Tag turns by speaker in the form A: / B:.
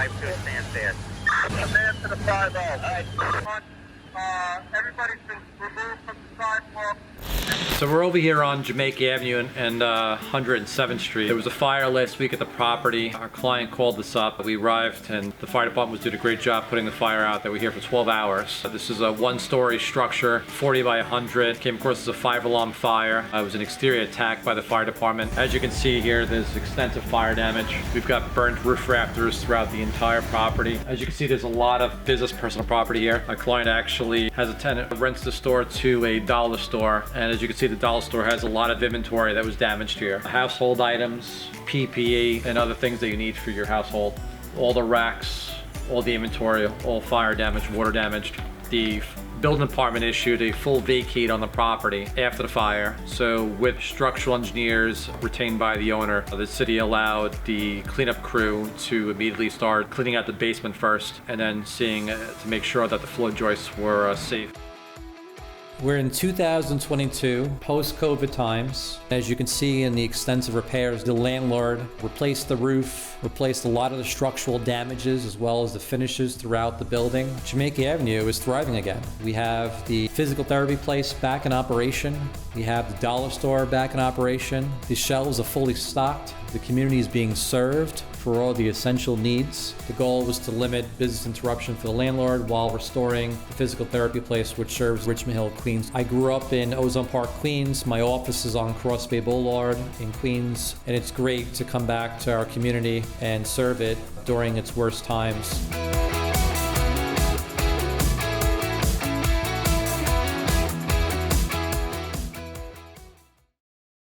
A: 5-2, stand fast. Advance to the 5-0. All right. Everybody's been removed from the sidewalk.
B: So we're over here on Jamaica Avenue and 107th Street. There was a fire last week at the property. Our client called us up. We arrived and the fire department was doing a great job putting the fire out. They were here for 12 hours. This is a one-story structure, 40 by 100. Came across as a 5-alarm fire. It was an exterior attack by the fire department. As you can see here, there's extensive fire damage. We've got burnt roof rafters throughout the entire property. As you can see, there's a lot of business personal property here. Our client actually has a tenant who rents the store to a dollar store. And as you can see, the dollar store has a lot of inventory that was damaged here. Household items, PPE, and other things that you need for your household. All the racks, all the inventory, all fire damaged, water damaged. The building department issued a full vacate on the property after the fire. So with structural engineers retained by the owner, the city allowed the cleanup crew to immediately start cleaning out the basement first and then seeing to make sure that the floor joists were safe. We're in 2022, post-COVID times. As you can see in the extensive repairs, the landlord replaced the roof, replaced a lot of the structural damages as well as the finishes throughout the building. Jamaica Avenue is thriving again. We have the physical therapy place back in operation. We have the dollar store back in operation. The shelves are fully stocked. The community is being served for all the essential needs. The goal was to limit business interruption for the landlord while restoring the physical therapy place, which serves Richmond Hill, Queens. I grew up in Ozone Park, Queens. My office is on Cross Bay Boulevard in Queens, and it's great to come back to our community and serve it during its worst times.